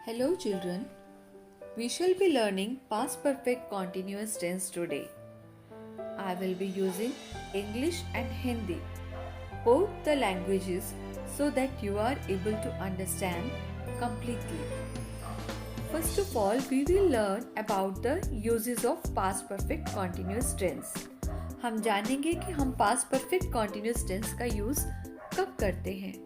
Hello children, we shall be learning past perfect continuous tense today. I will be using English and Hindi, both the languages, so that you are able to understand completely. First of all, we will learn about the uses of past perfect continuous tense. हम जानेंगे कि हम past perfect continuous tense का use कब करते हैं.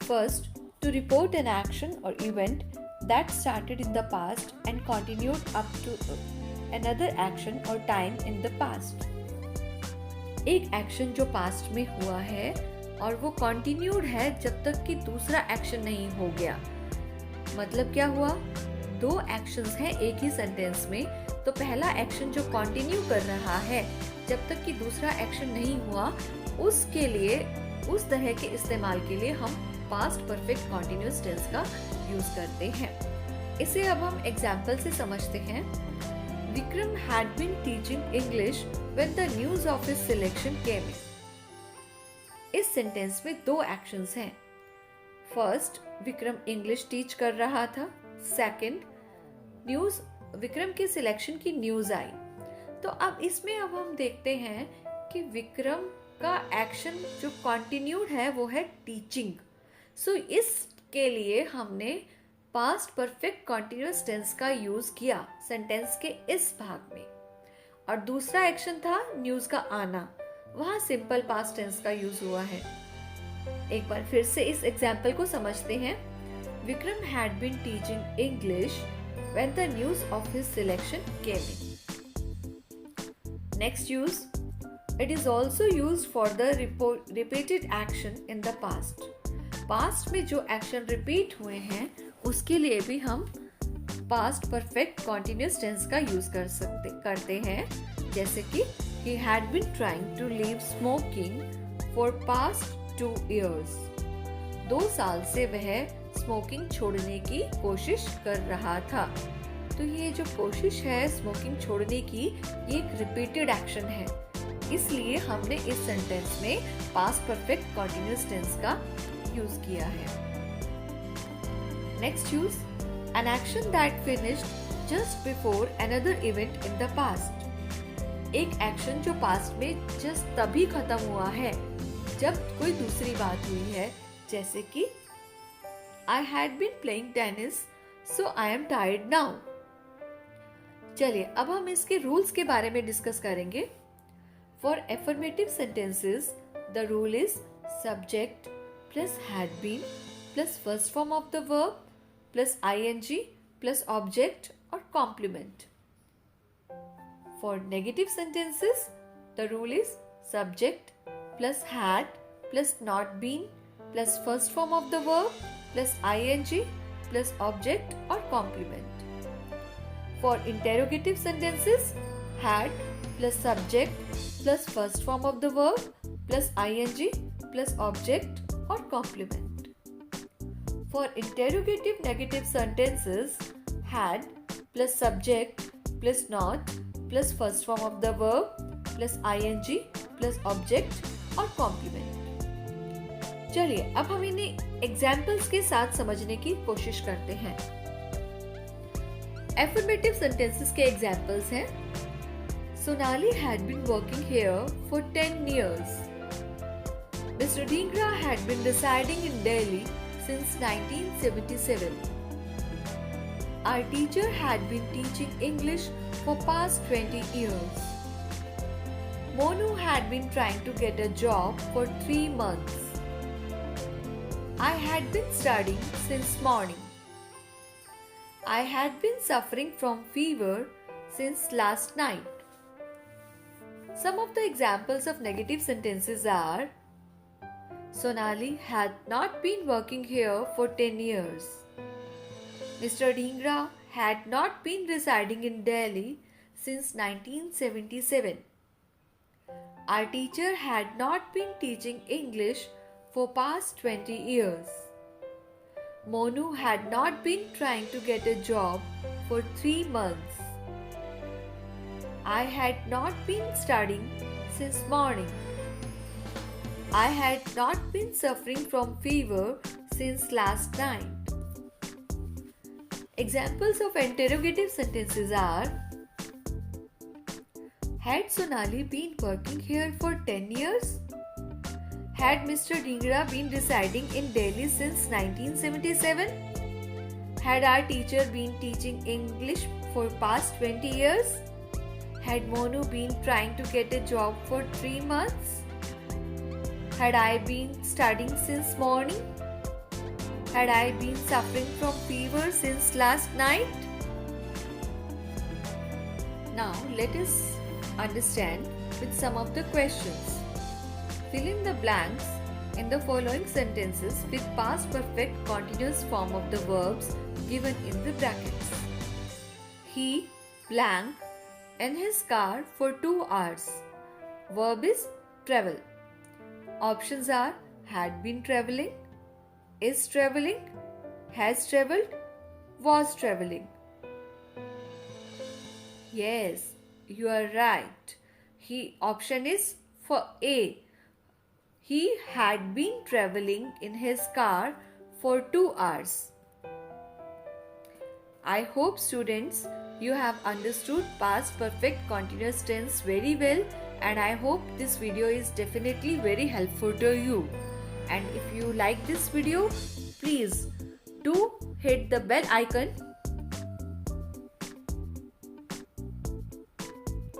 First, to report an action or event that started in the past and continued up to another action or time in the past. एक action जो पास्ट में हुआ है और वो कंटिन्यूड है जब तक कि दूसरा एक्शन नहीं हो गया. मतलब क्या हुआ? दो एक्शंस हैं एक ही सेंटेंस में, तो पहला एक्शन जो कंटिन्यू कर रहा है जब तक कि दूसरा एक्शन नहीं हुआ, उसके लिए उस तरह के इस्तेमाल के लिए हम पास्ट परफेक्ट कंटिन्यूअस टेंस का यूज करते हैं. इसे अब हम एग्जाम्पल से समझते हैं. Vikram had been teaching English when the news of his selection came in. इस सेंटेंस में दो एक्शंस हैं. फर्स्ट, विक्रम इंग्लिश टीच कर रहा था. सेकंड, न्यूज विक्रम के सिलेक्शन की न्यूज आई. तो अब इसमें अब हम देखते हैं कि विक्रम का एक्शन जो कंटिन्यूड है वो है टीचिंग. सो इसके लिए हमने पास्ट परफेक्ट कंटिन्यूअस टेंस का यूज किया सेंटेंस के इस भाग में. और दूसरा एक्शन था न्यूज का आना, वहां सिंपल पास्ट टेंस का यूज हुआ है. एक बार फिर से इस एग्जाम्पल को समझते हैं. Vikram had been teaching English when the news of his selection came in. Next use, it is also used for the repeated action in the past. Past में जो एक्शन रिपीट हुए हैं उसके लिए भी हम पास्ट परफेक्ट कंटिन्यूअस टेंस का use करते हैं. जैसे कि he had been trying to leave smoking for past 2 years. 2 साल से वह स्मोकिंग छोड़ने की कोशिश कर रहा था. तो ये जो कोशिश है स्मोकिंग छोड़ने की, ये एक रिपीटेड एक्शन है, इसलिए हमने इस सेंटेंस में पास्ट परफेक्ट कंटिन्यूअस टेंस का यूज किया है. Next use, an action that finished just before another event in the past. एक एक्शन जो पास्ट में जस्ट तभी खत्म हुआ है जब कोई दूसरी बात हुई है. जैसे कि I had been playing tennis so I am tired now. चलिए अब हम इसके रूल्स के बारे में डिस्कस करेंगे. For affirmative sentences the rule is subject plus had been plus first form of the verb plus ING plus object और complement. For negative sentences, the rule is subject plus had plus not been plus first form of the verb plus ing plus object or complement. For interrogative sentences, had plus subject plus first form of the verb plus ing plus object or complement. For interrogative negative sentences, had plus subject plus not plus first form of the verb plus ing plus object और complement. चलिए अब हम इन्हें examples के साथ समझने की कोशिश करते हैं. एफर्मेटिव सेंटेंसेस के एग्जाम्पल्स हैं. Sonali had been working here for 10 years. Mister Dhingra had been residing in Delhi since 1977. Our teacher had been teaching English for past 20 years. Monu had been trying to get a job for 3 months. I had been studying since morning. I had been suffering from fever since last night. Some of the examples of negative sentences are: Sonali had not been working here for 10 years. Mr. Dhingra had not been residing in Delhi since 1977. Our teacher had not been teaching English for past 20 years. Monu had not been trying to get a job for 3 months. I had not been studying since morning. I had not been suffering from fever since last night. Examples of interrogative sentences are: had Sonali been working here for 10 years? Had Mr. Dhingra been residing in Delhi since 1977? Had our teacher been teaching English for past 20 years? Had Monu been trying to get a job for 3 months? Had I been studying since morning? Had I been suffering from fever since last night? Now let us understand with some of the questions. Fill in the blanks in the following sentences with past perfect continuous form of the verbs given in the brackets. He blank in his car for 2 hours. Verb is travel. Options are had been traveling, is traveling, has traveled, was traveling. Yes, you are right. Option is for A. He had been traveling in his car for 2 hours. I hope students you have understood past perfect continuous tense very well, and I hope this video is definitely very helpful to you. And if you like this video, please do hit the bell icon